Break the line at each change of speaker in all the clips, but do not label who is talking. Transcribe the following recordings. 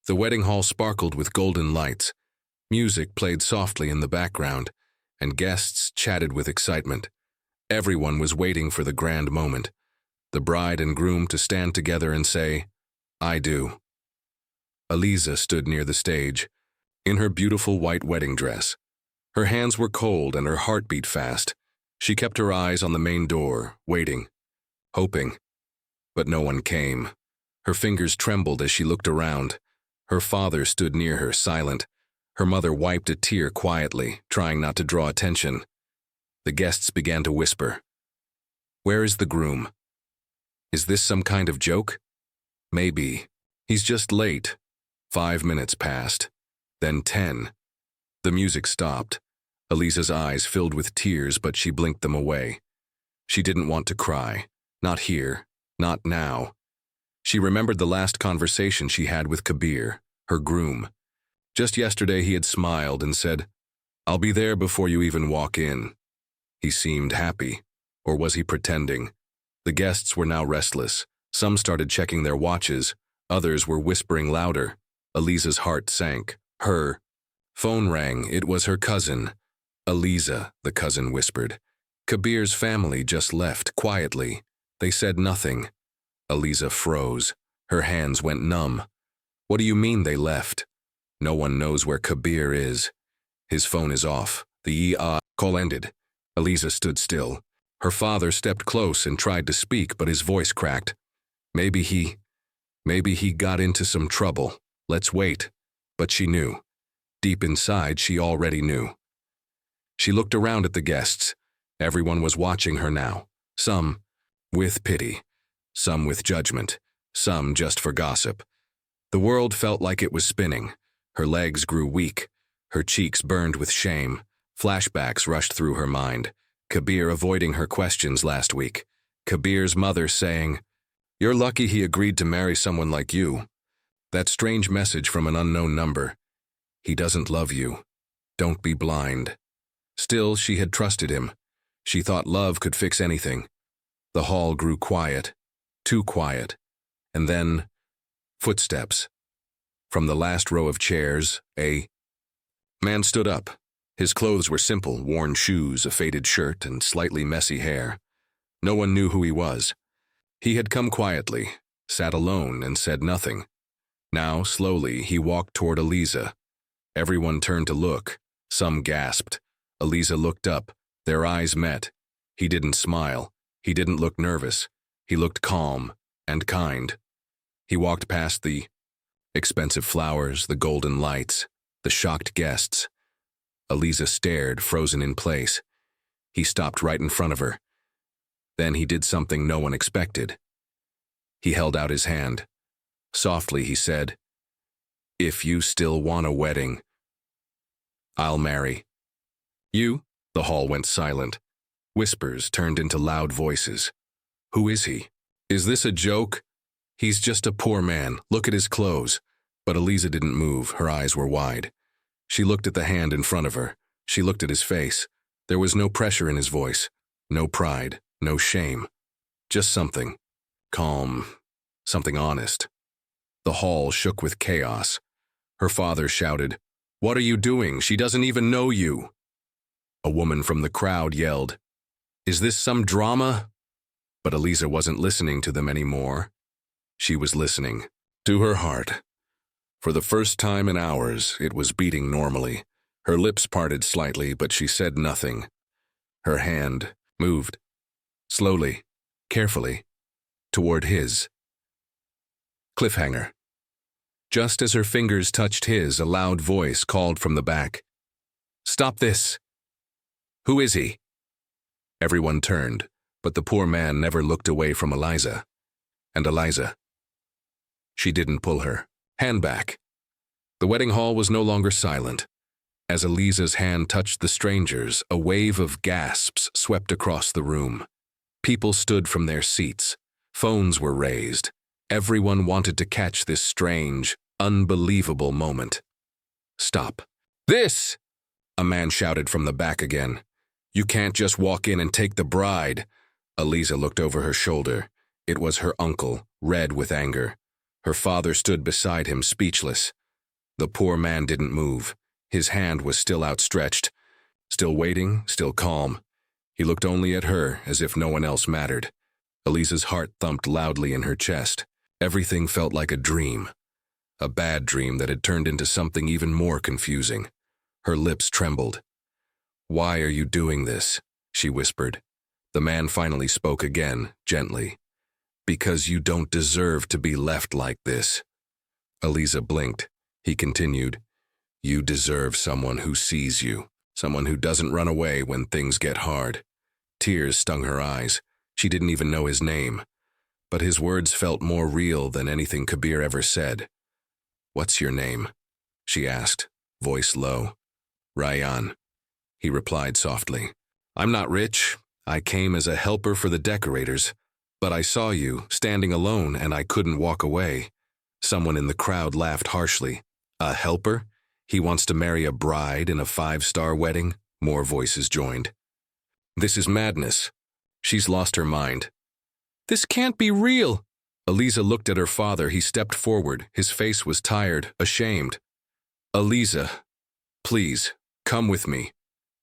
The wedding hall sparkled with golden lights. Music played softly in the background, and guests chatted with excitement. Everyone was waiting for the grand moment, the bride and groom to stand together and say, "I do." Eliza stood near the stage, in her beautiful white wedding dress. Her hands were cold and her heart beat fast. She kept her eyes on the main door, waiting, hoping. But no one came. Her fingers trembled as she looked around. Her father stood near her, silent. Her mother wiped a tear quietly, trying not to draw attention. The guests began to whisper. "Where is the groom? Is this some kind of joke? Maybe. He's just late." 5 minutes passed. Then 10. The music stopped. Eliza's eyes filled with tears, but she blinked them away. She didn't want to cry. Not here. Not now. She remembered the last conversation she had with Kabir, her groom. Just yesterday he had smiled and said, "I'll be there before you even walk in." He seemed happy. Or was he pretending? The guests were now restless. Some started checking their watches. Others were whispering louder. Eliza's heart sank. Her phone rang. It was her cousin. "Eliza," the cousin whispered. "Kabir's family just left, quietly. They said nothing." Eliza froze. Her hands went numb. "What do you mean they left?" "No one knows where Kabir is. His phone is off." The call ended. Eliza stood still. Her father stepped close and tried to speak, but his voice cracked. Maybe he got into some trouble. Let's wait." But she knew. Deep inside, she already knew. She looked around at the guests. Everyone was watching her now. Some with pity. Some with judgment. Some just for gossip. The world felt like it was spinning. Her legs grew weak. Her cheeks burned with shame. Flashbacks rushed through her mind. Kabir avoiding her questions last week. Kabir's mother saying, "You're lucky he agreed to marry someone like you." That strange message from an unknown number. "He doesn't love you. Don't be blind." Still, she had trusted him. She thought love could fix anything. The hall grew quiet. Too quiet. And then, footsteps. From the last row of chairs, a man stood up. His clothes were simple, worn shoes, a faded shirt, and slightly messy hair. No one knew who he was. He had come quietly, sat alone, and said nothing. Now, slowly, he walked toward Eliza. Everyone turned to look. Some gasped. Eliza looked up. Their eyes met. He didn't smile. He didn't look nervous. He looked calm and kind. He walked past the expensive flowers, the golden lights, the shocked guests. Eliza stared, frozen in place. He stopped right in front of her. Then he did something no one expected. He held out his hand. Softly he said, "If you still want a wedding, I'll marry." "You?" The hall went silent. Whispers turned into loud voices. "Who is he? Is this a joke?" "He's just a poor man. Look at his clothes." But Eliza didn't move. Her eyes were wide. She looked at the hand in front of her. She looked at his face. There was no pressure in his voice. No pride. No shame. Just something calm. Something honest. The hall shook with chaos. Her father shouted, "What are you doing? She doesn't even know you." A woman from the crowd yelled, "Is this some drama?" But Eliza wasn't listening to them anymore. She was listening to her heart. For the first time in hours, it was beating normally. Her lips parted slightly, but she said nothing. Her hand moved, slowly, carefully, toward his. Cliffhanger. Just as her fingers touched his, a loud voice called from the back, "Stop this!" "Who is he?" Everyone turned, but the poor man never looked away from Eliza. And Eliza. She didn't pull her hand back. The wedding hall was no longer silent. As Eliza's hand touched the stranger's, a wave of gasps swept across the room. People stood from their seats. Phones were raised. Everyone wanted to catch this strange, unbelievable moment. "Stop. This!" a man shouted from the back again. "You can't just walk in and take the bride." Eliza looked over her shoulder. It was her uncle, red with anger. Her father stood beside him, speechless. The poor man didn't move. His hand was still outstretched, still waiting, still calm. He looked only at her, as if no one else mattered. Elisa's heart thumped loudly in her chest. Everything felt like a dream. A bad dream that had turned into something even more confusing. Her lips trembled. "Why are you doing this?" she whispered. The man finally spoke again, gently. "Because you don't deserve to be left like this." Elisa blinked. He continued, "You deserve someone who sees you, someone who doesn't run away when things get hard." Tears stung her eyes. She didn't even know his name. But his words felt more real than anything Kabir ever said. "What's your name?" she asked, voice low. "Ryan," he replied softly. "I'm not rich. I came as a helper for the decorators. But I saw you, standing alone, and I couldn't walk away." Someone in the crowd laughed harshly. "A helper? He wants to marry a bride in a 5-star wedding?" More voices joined. "This is madness. She's lost her mind." "This can't be real." Elisa looked at her father. He stepped forward. His face was tired, ashamed. "Elisa, please, come with me.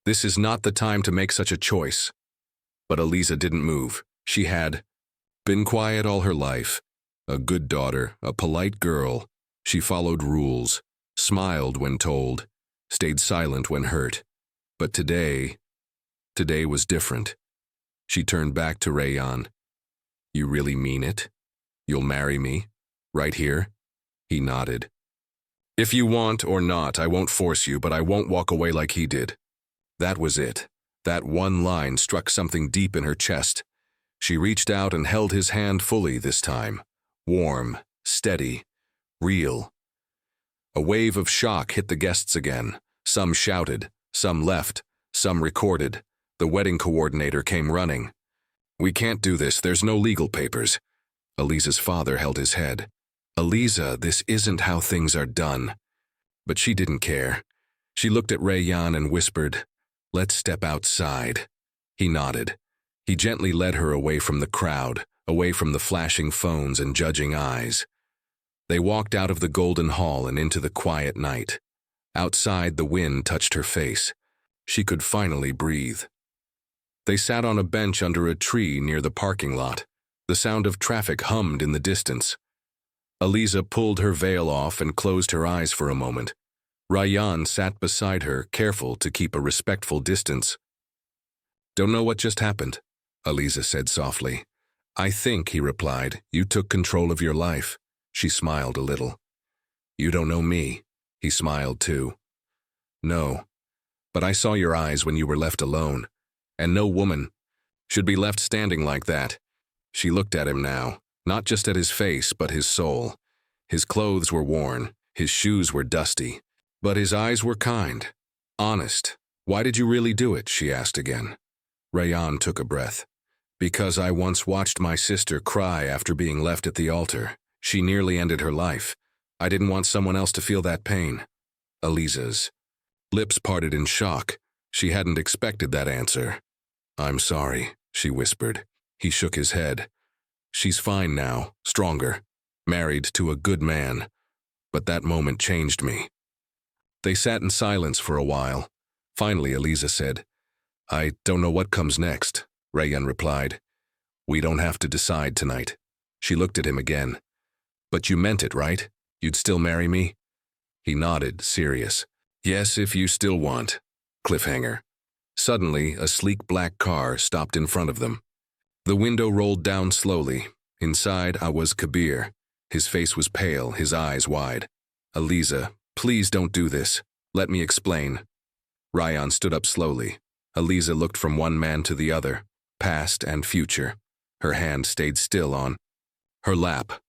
This is not the time to make such a choice." But Elisa didn't move. She had been quiet all her life. A good daughter, a polite girl. She followed rules, smiled when told, stayed silent when hurt. But today was different. She turned back to Rayan. "You really mean it? You'll marry me? Right here?" He nodded. "If you want or not, I won't force you, but I won't walk away like he did." That was it. That one line struck something deep in her chest. She reached out and held his hand fully this time. Warm, steady, real. A wave of shock hit the guests again. Some shouted, some left, some recorded. The wedding coordinator came running. "We can't do this, there's no legal papers." Elisa's father held his head. "Elisa, this isn't how things are done." But she didn't care. She looked at Rayan and whispered, "Let's step outside." He nodded. He gently led her away from the crowd, away from the flashing phones and judging eyes. They walked out of the golden hall and into the quiet night. Outside, the wind touched her face. She could finally breathe. They sat on a bench under a tree near the parking lot. The sound of traffic hummed in the distance. Elisa pulled her veil off and closed her eyes for a moment. Rayan sat beside her, careful to keep a respectful distance. "Don't know what just happened," Elisa said softly. "I think," he replied, "you took control of your life." She smiled a little. "You don't know me." He smiled too. "No, but I saw your eyes when you were left alone, and no woman should be left standing like that." She looked at him now, not just at his face, but his soul. His clothes were worn, his shoes were dusty, but his eyes were kind, honest. "Why did you really do it?" she asked again. Rayan took a breath. "Because I once watched my sister cry after being left at the altar. She nearly ended her life. I didn't want someone else to feel that pain." Elisa's lips parted in shock. She hadn't expected that answer. "I'm sorry," she whispered. He shook his head. "She's fine now, stronger, married to a good man. But that moment changed me." They sat in silence for a while. Finally, Elisa said, "I don't know what comes next," Rayan replied. "We don't have to decide tonight." She looked at him again. "But you meant it, right? You'd still marry me?" He nodded, serious. "Yes, if you still want." Cliffhanger. Suddenly, a sleek black car stopped in front of them. The window rolled down slowly. Inside, was Kabir. His face was pale, his eyes wide. "Elisa, please don't do this. Let me explain." Rayan stood up slowly. Elisa looked from one man to the other, past and future. Her hand stayed still on her lap.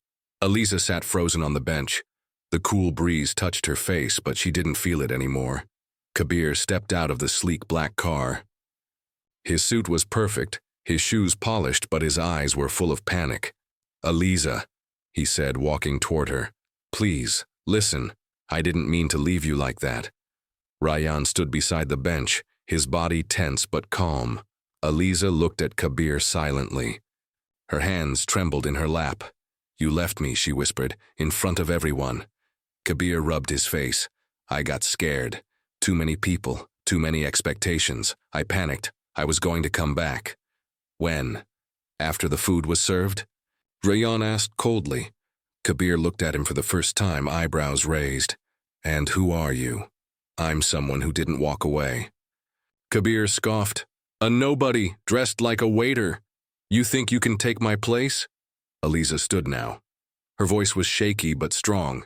Elisa sat frozen on the bench. The cool breeze touched her face, but she didn't feel it anymore. Kabir stepped out of the sleek black car. His suit was perfect, his shoes polished, but his eyes were full of panic. "Elisa," he said, walking toward her. "Please, listen. I didn't mean to leave you like that." Rayan stood beside the bench, his body tense but calm. Elisa looked at Kabir silently. Her hands trembled in her lap. You left me, she whispered, in front of everyone. Kabir rubbed his face. I got scared. Too many people, too many expectations. I panicked. I was going to come back. When? After the food was served? Rayan asked coldly. Kabir looked at him for the first time, eyebrows raised. And who are you? I'm someone who didn't walk away. Kabir scoffed. A nobody, dressed like a waiter. You think you can take my place? Aliza stood now. Her voice was shaky but strong.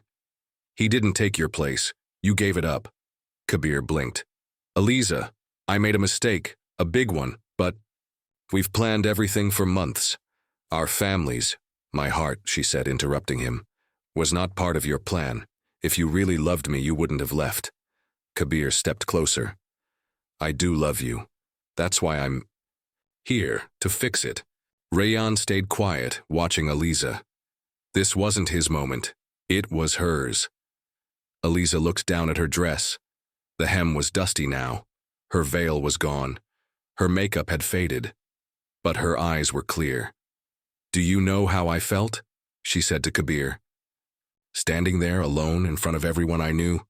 He didn't take your place. You gave it up. Kabir blinked. Aliza, I made a mistake, a big one, but we've planned everything for months. Our families, my heart, she said, interrupting him, was not part of your plan. If you really loved me, you wouldn't have left. Kabir stepped closer. I do love you. That's why I'm here, to fix it. Rayan stayed quiet, watching Aliza. This wasn't his moment. It was hers. Aliza looked down at her dress. The hem was dusty now. Her veil was gone. Her makeup had faded. But her eyes were clear. Do you know how I felt? She said to Kabir. Standing there alone in front of everyone I knew.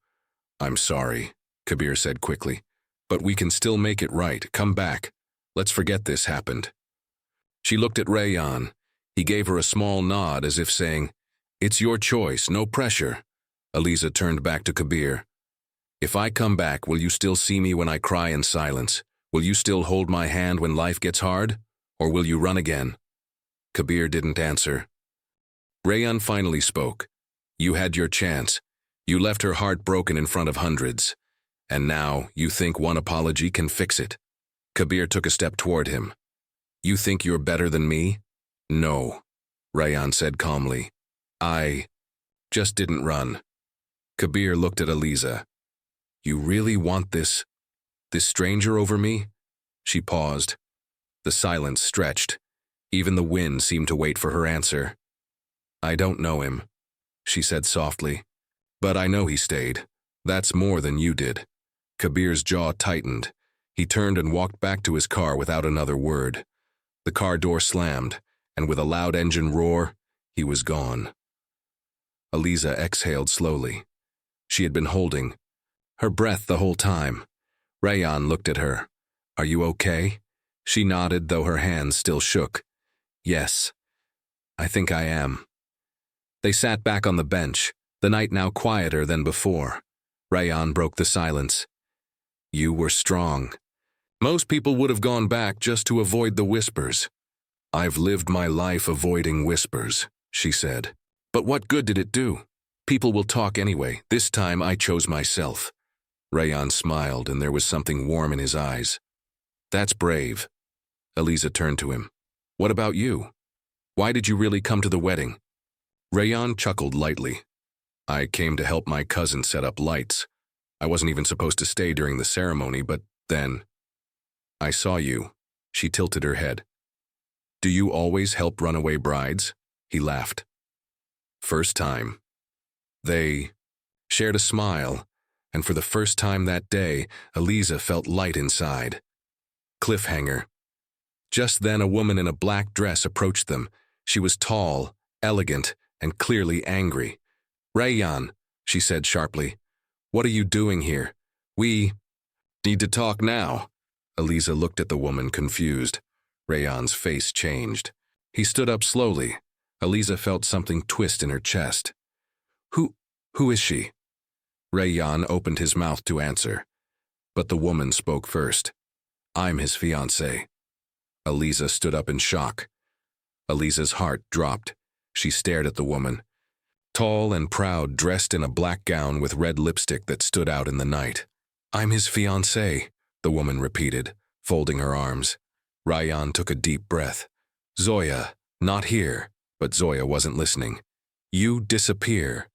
I'm sorry, Kabir said quickly. But we can still make it right. Come back. Let's forget this happened. She looked at Rayan. He gave her a small nod as if saying, It's your choice, no pressure. Aliza turned back to Kabir. If I come back, will you still see me when I cry in silence? Will you still hold my hand when life gets hard? Or will you run again? Kabir didn't answer. Rayan finally spoke. You had your chance. You left her heart broken in front of hundreds. And now you think one apology can fix it. Kabir took a step toward him. You think you're better than me? No, Rayan said calmly. I just didn't run. Kabir looked at Aliza. You really want this stranger over me? She paused. The silence stretched. Even the wind seemed to wait for her answer. I don't know him, she said softly. But I know he stayed. That's more than you did. Kabir's jaw tightened. He turned and walked back to his car without another word. The car door slammed, and with a loud engine roar, he was gone. Aliza exhaled slowly. She had been holding her breath the whole time. Rayan looked at her. Are you okay? She nodded, though her hands still shook. Yes, I think I am. They sat back on the bench, the night now quieter than before. Rayan broke the silence. You were strong. Most people would have gone back just to avoid the whispers. I've lived my life avoiding whispers, she said. But what good did it do? People will talk anyway. This time I chose myself. Rayan smiled, and there was something warm in his eyes. That's brave. Aliza turned to him. What about you? Why did you really come to the wedding? Rayan chuckled lightly. I came to help my cousin set up lights. I wasn't even supposed to stay during the ceremony, but then I saw you. She tilted her head. Do you always help runaway brides? He laughed. First time. They shared a smile, and for the first time that day, Aliza felt light inside. Cliffhanger. Just then a woman in a black dress approached them. She was tall, elegant, and clearly angry. Rayan, she said sharply, what are you doing here? We need to talk now. Aliza looked at the woman, confused. Rayan's face changed. He stood up slowly. Aliza felt something twist in her chest. Who is she? Rayan opened his mouth to answer, but the woman spoke first. I'm his fiancée. Aliza stood up in shock. Aliza's heart dropped. She stared at the woman. Tall and proud, dressed in a black gown with red lipstick that stood out in the night. I'm his fiancée, the woman repeated, folding her arms. Rayan took a deep breath. Zoya, not here. But Zoya wasn't listening. You disappear.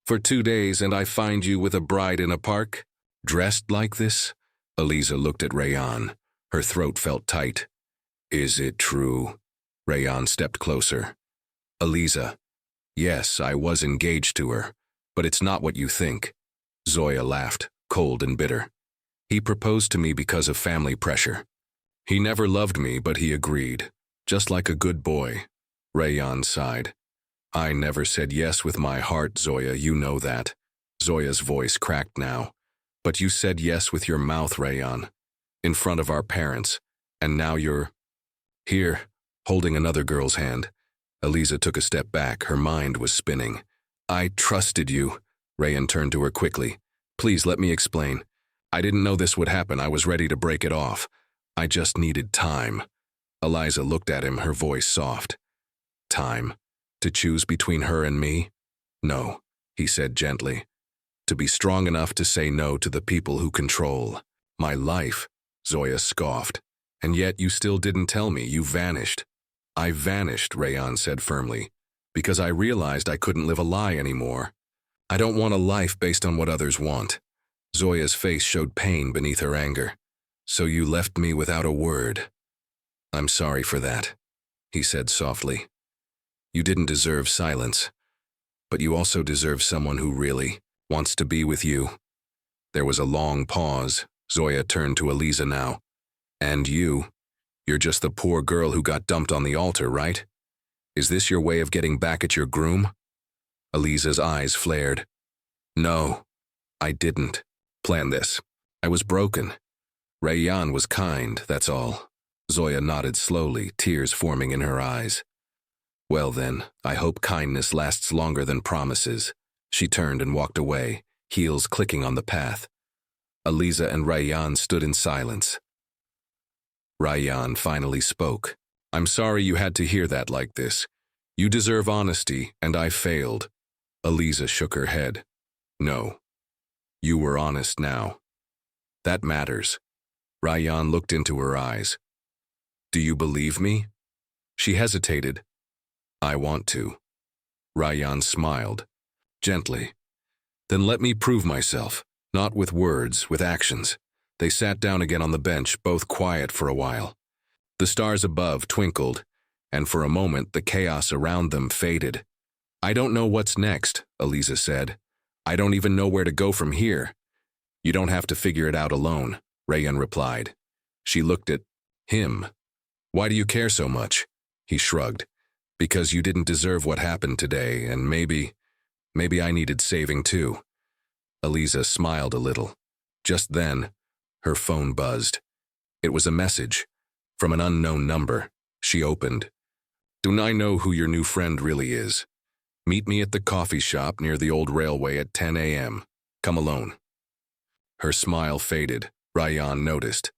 For 2 days and I find you with a bride in a park? Dressed like this? Aliza looked at Rayan. Her throat felt tight. Is it true? Rayan stepped closer. Aliza. Yes, I was engaged to her, but it's not what you think. Zoya laughed, cold and bitter. He proposed to me because of family pressure. He never loved me, but he agreed, just like a good boy. Rayan sighed. I never said yes with my heart, Zoya, you know that. Zoya's voice cracked now. But you said yes with your mouth, Rayan, in front of our parents, and now you're here, holding another girl's hand. Eliza took a step back, her mind was spinning. I trusted you. Rayan turned to her quickly. Please let me explain. I didn't know this would happen, I was ready to break it off. I just needed time. Eliza looked at him, her voice soft. Time? To choose between her and me? No, he said gently. To be strong enough to say no to the people who control my life, Zoya scoffed. And yet you still didn't tell me, you vanished. I vanished, Rayan said firmly, because I realized I couldn't live a lie anymore. I don't want a life based on what others want. Zoya's face showed pain beneath her anger. So you left me without a word. I'm sorry for that, he said softly. You didn't deserve silence, but you also deserve someone who really wants to be with you. There was a long pause. Zoya turned to Eliza now. And you're just the poor girl who got dumped on the altar, right? Is this your way of getting back at your groom? Eliza's eyes flared. No, I didn't plan this. I was broken. Rayan was kind, that's all. Zoya nodded slowly, tears forming in her eyes. Well then, I hope kindness lasts longer than promises. She turned and walked away, heels clicking on the path. Eliza and Rayan stood in silence. Rayan finally spoke. I'm sorry you had to hear that like this. You deserve honesty, and I failed. Eliza shook her head. No. You were honest now. That matters. Rayan looked into her eyes. Do you believe me? She hesitated. I want to. Rayan smiled. Gently. Then let me prove myself, not with words, with actions. They sat down again on the bench, both quiet for a while. The stars above twinkled, and for a moment the chaos around them faded. I don't know what's next, Eliza said. I don't even know where to go from here. You don't have to figure it out alone, Rayan replied. She looked at him. Why do you care so much? He shrugged. Because you didn't deserve what happened today, and maybe I needed saving too. Eliza smiled a little. Just then, her phone buzzed. It was a message from an unknown number. She opened. Do I know who your new friend really is? Meet me at the coffee shop near the old railway at 10 a.m. Come alone. Her smile faded. Rayan noticed.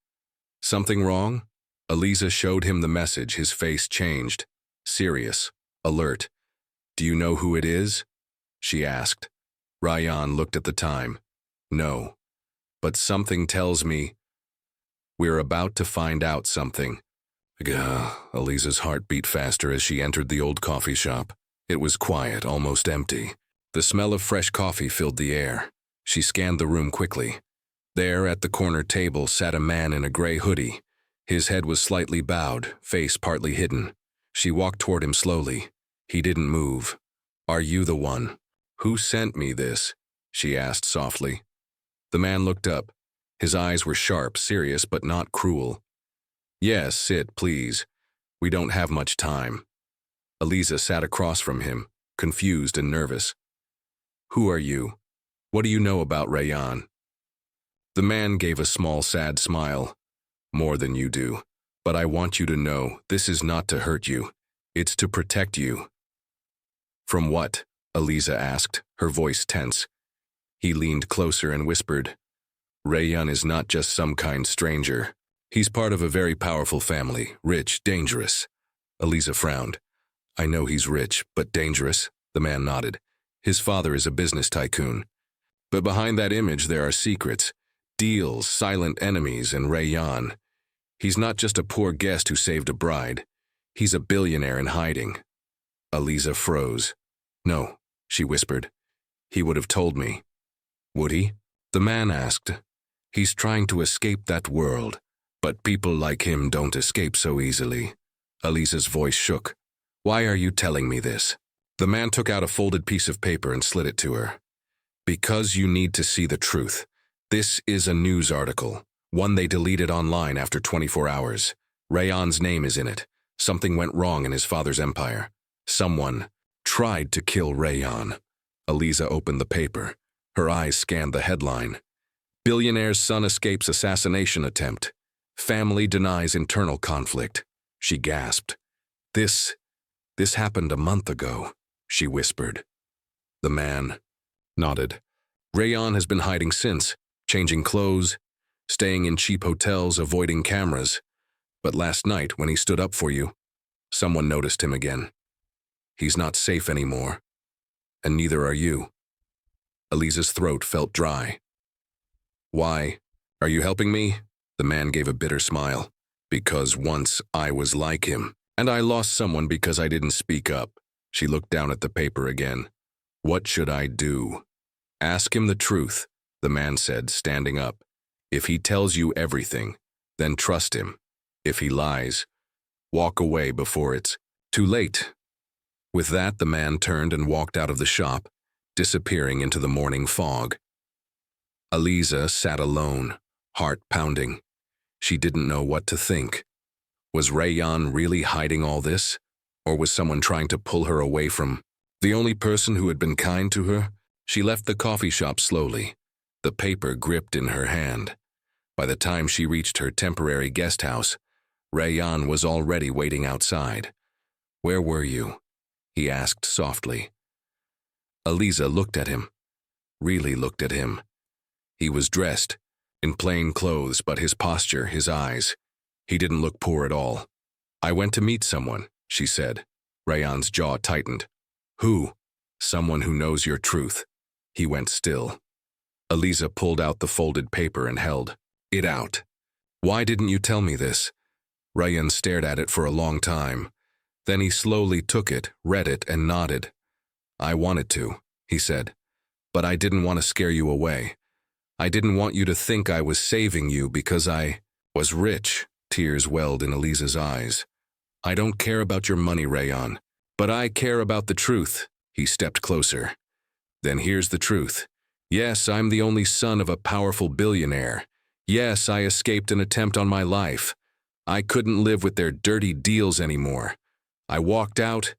Something wrong? Eliza showed him the message. His face changed. Serious. Alert. Do you know who it is? She asked. Rayan looked at the time. No. But something tells me we're about to find out something. Eliza's heart beat faster as she entered the old coffee shop. It was quiet, almost empty. The smell of fresh coffee filled the air. She scanned the room quickly. There, at the corner table, sat a man in a gray hoodie. His head was slightly bowed, face partly hidden. She walked toward him slowly. He didn't move. Are you the one? Who sent me this? She asked softly. The man looked up. His eyes were sharp, serious, but not cruel. Yes, sit, please. We don't have much time. Eliza sat across from him, confused and nervous. Who are you? What do you know about Rayan? The man gave a small, sad smile. More than you do. But I want you to know, this is not to hurt you. It's to protect you. From what? Eliza asked, her voice tense. He leaned closer and whispered, Rayan is not just some kind stranger. He's part of a very powerful family, rich, dangerous. Eliza frowned. I know he's rich, but dangerous, the man nodded. His father is a business tycoon. But behind that image there are secrets, deals, silent enemies, and Rayan. He's not just a poor guest who saved a bride. He's a billionaire in hiding. Eliza froze. No, she whispered. He would have told me. Would he? The man asked. He's trying to escape that world, but people like him don't escape so easily. Eliza's voice shook. Why are you telling me this? The man took out a folded piece of paper and slid it to her. Because you need to see the truth. This is a news article, one they deleted online after 24 hours. Rayan's name is in it. Something went wrong in his father's empire. Someone tried to kill Rayan. Eliza opened the paper. Her eyes scanned the headline. Billionaire's son escapes assassination attempt. Family denies internal conflict. She gasped. This happened a month ago, she whispered. The man nodded. Rayan has been hiding since, changing clothes, staying in cheap hotels, avoiding cameras. But last night, when he stood up for you, someone noticed him again. He's not safe anymore. And neither are you. Eliza's throat felt dry. Why? Are you helping me? The man gave a bitter smile. Because once I was like him, and I lost someone because I didn't speak up. She looked down at the paper again. What should I do? Ask him the truth, the man said, standing up. If he tells you everything, then trust him. If he lies, walk away before it's too late. With that, the man turned and walked out of the shop, disappearing into the morning fog. Eliza sat alone, heart pounding. She didn't know what to think. Was Rayan really hiding all this? Or was someone trying to pull her away from the only person who had been kind to her? She left the coffee shop slowly, the paper gripped in her hand. By the time she reached her temporary guest house, Rayan was already waiting outside. Where were you? He asked softly. Eliza looked at him, really looked at him. He was dressed, in plain clothes, but his posture, his eyes, he didn't look poor at all. I went to meet someone, she said. Rayan's jaw tightened. Who? Someone who knows your truth. He went still. Eliza pulled out the folded paper and held it out. Why didn't you tell me this? Rayan stared at it for a long time. Then he slowly took it, read it, and nodded. I wanted to, he said, but I didn't want to scare you away. I didn't want you to think I was saving you because I was rich. Tears welled in Eliza's eyes. I don't care about your money, Rayan, but I care about the truth. He stepped closer. Then here's the truth. Yes, I'm the only son of a powerful billionaire. Yes, I escaped an attempt on my life. I couldn't live with their dirty deals anymore. I walked out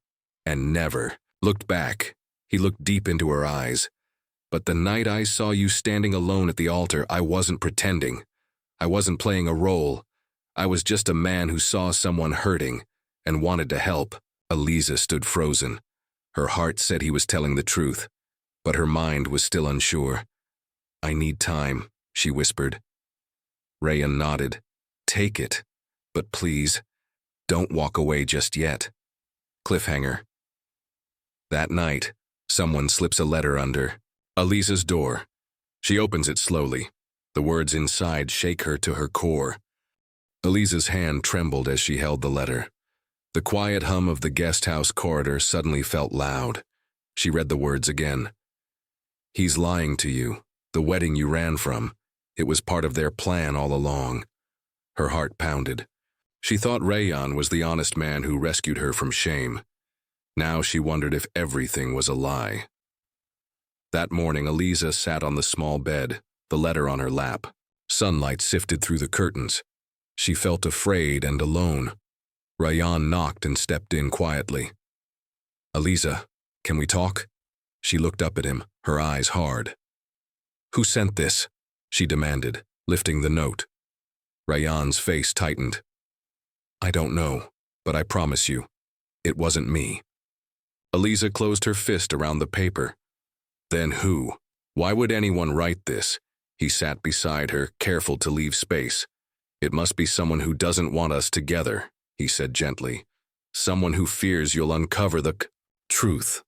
and never looked back. He looked deep into her eyes. But the night I saw you standing alone at the altar, I wasn't pretending. I wasn't playing a role. I was just a man who saw someone hurting and wanted to help. Eliza stood frozen. Her heart said he was telling the truth, but her mind was still unsure. I need time, she whispered. Rayan nodded. Take it, but please, don't walk away just yet. Cliffhanger. That night, someone slips a letter under Eliza's door. She opens it slowly. The words inside shake her to her core. Eliza's hand trembled as she held the letter. The quiet hum of the guest house corridor suddenly felt loud. She read the words again. He's lying to you. The wedding you ran from. It was part of their plan all along. Her heart pounded. She thought Rayan was the honest man who rescued her from shame. Now she wondered if everything was a lie. That morning, Eliza sat on the small bed, the letter on her lap. Sunlight sifted through the curtains. She felt afraid and alone. Rayan knocked and stepped in quietly. Eliza, can we talk? She looked up at him, her eyes hard. Who sent this? She demanded, lifting the note. Rayan's face tightened. I don't know, but I promise you, it wasn't me. Eliza closed her fist around the paper. Then who? Why would anyone write this? He sat beside her, careful to leave space. It must be someone who doesn't want us together, he said gently. Someone who fears you'll uncover the truth.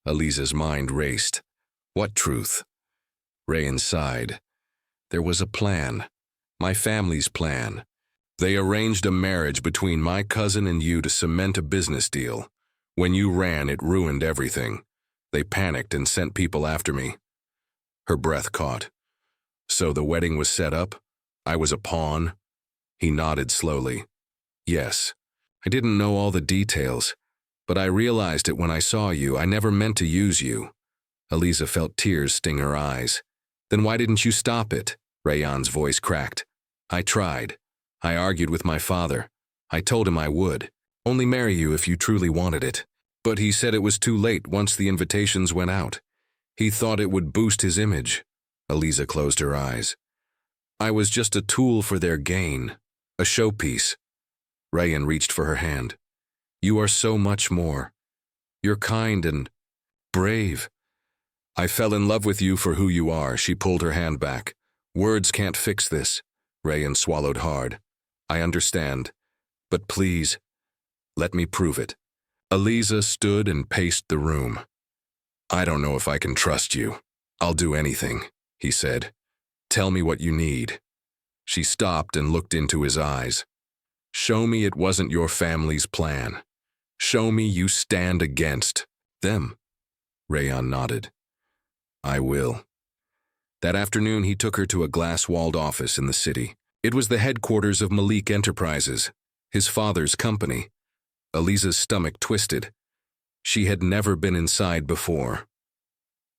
Eliza's mind raced. What truth? Rayan sighed. There was a plan. My family's plan. They arranged a marriage between my cousin and you to cement a business deal. When you ran, it ruined everything. They panicked and sent people after me. Her breath caught. So the wedding was set up? I was a pawn? He nodded slowly. Yes. I didn't know all the details, but I realized it when I saw you. I never meant to use you. Eliza felt tears sting her eyes. Then why didn't you stop it? Rayan's voice cracked. I tried. I argued with my father. I told him I would only marry you if you truly wanted it. But he said it was too late once the invitations went out. He thought it would boost his image. Eliza closed her eyes. I was just a tool for their gain, a showpiece. Rayan reached for her hand. You are so much more. You're kind and brave. I fell in love with you for who you are. She pulled her hand back. Words can't fix this. Rayan swallowed hard. I understand. But please, let me prove it. Eliza stood and paced the room. I don't know if I can trust you. I'll do anything, he said. Tell me what you need. She stopped and looked into his eyes. Show me it wasn't your family's plan. Show me you stand against them. Rayan nodded. I will. That afternoon he took her to a glass-walled office in the city. It was the headquarters of Malik Enterprises, his father's company. Eliza's stomach twisted. She had never been inside before.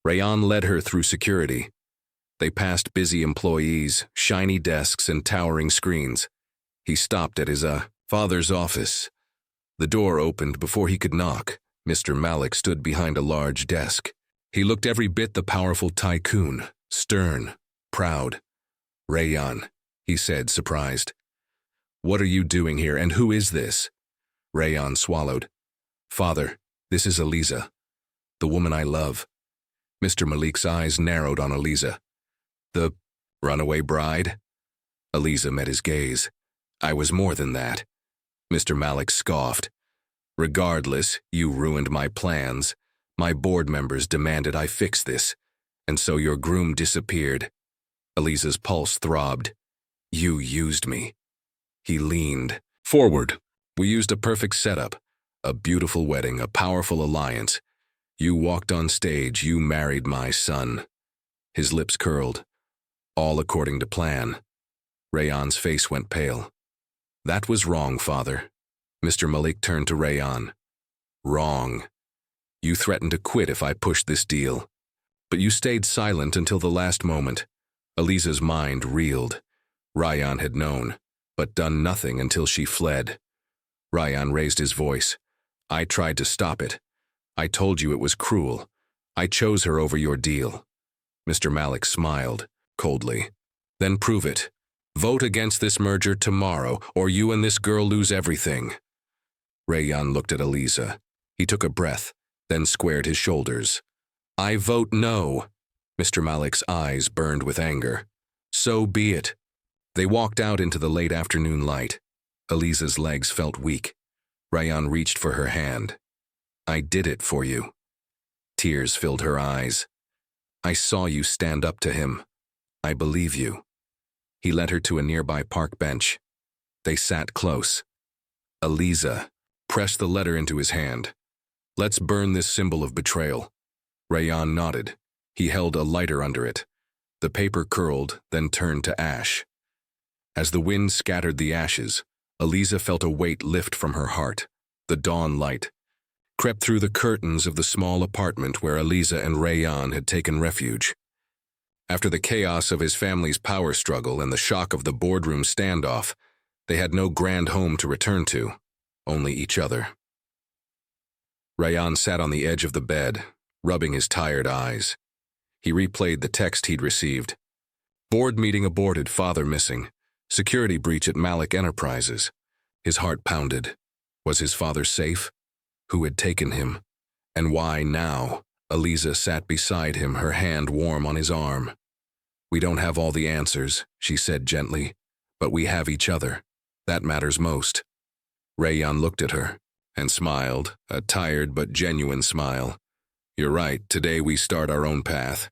Rayan led her through security. They passed busy employees, shiny desks, and towering screens. He stopped at his father's office. The door opened before he could knock. Mr. Malik stood behind a large desk. He looked every bit the powerful tycoon, stern, proud. Rayan, he said, surprised. What are you doing here, and who is this? Rayan swallowed. Father, this is Eliza, the woman I love. Mr. Malik's eyes narrowed on Eliza. The runaway bride? Eliza met his gaze. I was more than that. Mr. Malik scoffed. Regardless, you ruined my plans. My board members demanded I fix this, and so your groom disappeared. Eliza's pulse throbbed. You used me. He leaned forward. We used a perfect setup, a beautiful wedding, a powerful alliance. You walked on stage, you married my son. His lips curled, all according to plan. Rayan's face went pale. That was wrong, Father. Mr. Malik turned to Rayan. Wrong. You threatened to quit if I pushed this deal. But you stayed silent until the last moment. Eliza's mind reeled. Rayan had known, but done nothing until she fled. Rayan raised his voice. I tried to stop it. I told you it was cruel. I chose her over your deal. Mr. Malik smiled, coldly. Then prove it. Vote against this merger tomorrow, or you and this girl lose everything. Rayan looked at Eliza. He took a breath, then squared his shoulders. I vote no. Mr. Malik's eyes burned with anger. So be it. They walked out into the late afternoon light. Eliza's legs felt weak. Rayan reached for her hand. I did it for you. Tears filled her eyes. I saw you stand up to him. I believe you. He led her to a nearby park bench. They sat close. Eliza pressed the letter into his hand. Let's burn this symbol of betrayal. Rayan nodded. He held a lighter under it. The paper curled, then turned to ash. As the wind scattered the ashes, Eliza felt a weight lift from her heart. The dawn light crept through the curtains of the small apartment where Eliza and Rayan had taken refuge. After the chaos of his family's power struggle and the shock of the boardroom standoff, they had no grand home to return to, only each other. Rayan sat on the edge of the bed, rubbing his tired eyes. He replayed the text he'd received. Board meeting aborted, father missing. Security breach at Malik Enterprises. His heart pounded. Was his father safe? Who had taken him? And why now? Eliza sat beside him, her hand warm on his arm. We don't have all the answers, she said gently, but we have each other. That matters most. Rayan looked at her and smiled, a tired but genuine smile. You're right, today we start our own path.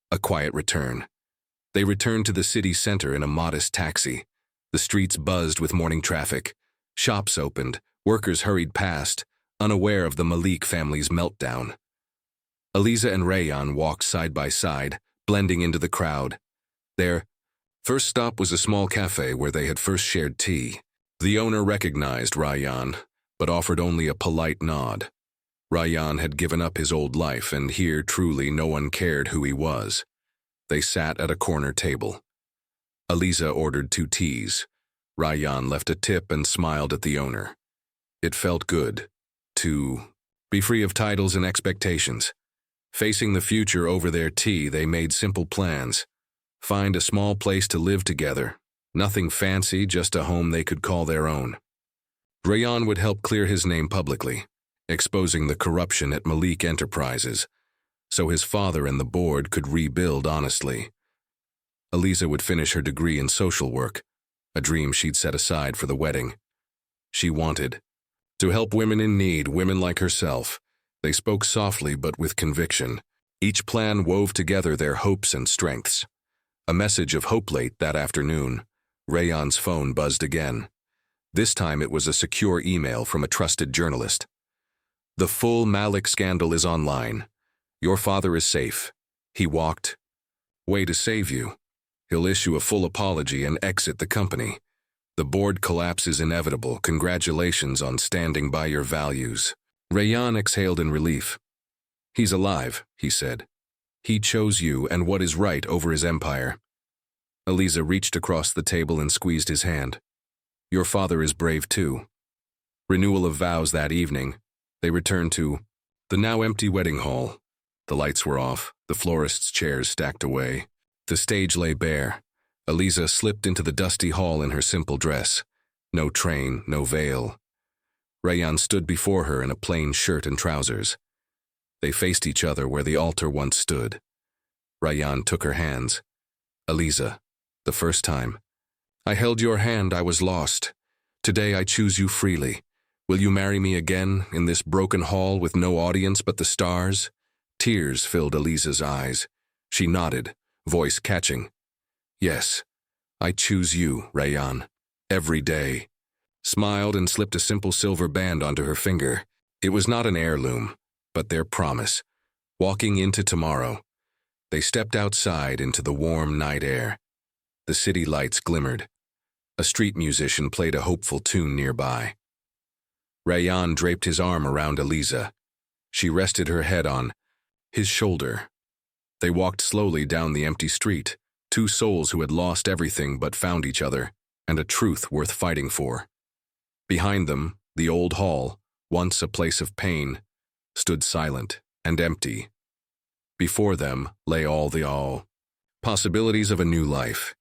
A quiet return. They returned to the city center in a modest taxi. The streets buzzed with morning traffic. Shops opened, workers hurried past, unaware of the Malik family's meltdown. Eliza and Rayan walked side by side, blending into the crowd. Their first stop was a small cafe where they had first shared tea. The owner recognized Rayan, but offered only a polite nod. Rayan had given up his old life, and here truly no one cared who he was. They sat at a corner table. Eliza ordered 2 teas. Rayan left a tip and smiled at the owner. It felt good to Be free of titles and expectations. Facing the future over their tea, they made simple plans. Find a small place to live together. Nothing fancy, just a home they could call their own. Rayan would help clear his name publicly, exposing the corruption at Malik Enterprises, so his father and the board could rebuild honestly. Eliza would finish her degree in social work, a dream she'd set aside for the wedding. She wanted to help women in need, women like herself. They spoke softly but with conviction. Each plan wove together their hopes and strengths. A message of hope late that afternoon. Rayan's phone buzzed again. This time it was a secure email from a trusted journalist. The full Malik scandal is online. Your father is safe. He walked away to save you. He'll issue a full apology and exit the company. The board collapse is inevitable. Congratulations on standing by your values. Rayan exhaled in relief. He's alive, he said. He chose you and what is right over his empire. Eliza reached across the table and squeezed his hand. Your father is brave too. Renewal of vows that evening. They returned to the now empty wedding hall. The lights were off, the florist's chairs stacked away. The stage lay bare. Eliza slipped into the dusty hall in her simple dress. No train, no veil. Rayan stood before her in a plain shirt and trousers. They faced each other where the altar once stood. Rayan took her hands. Eliza, the first time. I held your hand, I was lost. Today I choose you freely. Will you marry me again in this broken hall with no audience but the stars? Tears filled Eliza's eyes. She nodded, voice catching. Yes, I choose you, Rayan, every day. Smiled and slipped a simple silver band onto her finger. It was not an heirloom, but their promise. Walking into tomorrow, they stepped outside into the warm night air. The city lights glimmered. A street musician played a hopeful tune nearby. Rayan draped his arm around Eliza. She rested her head on his shoulder. They walked slowly down the empty street, two souls who had lost everything but found each other, and a truth worth fighting for. Behind them, the old hall, once a place of pain, stood silent and empty. Before them lay all the possibilities of a new life.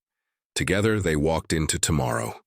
Together they walked into tomorrow.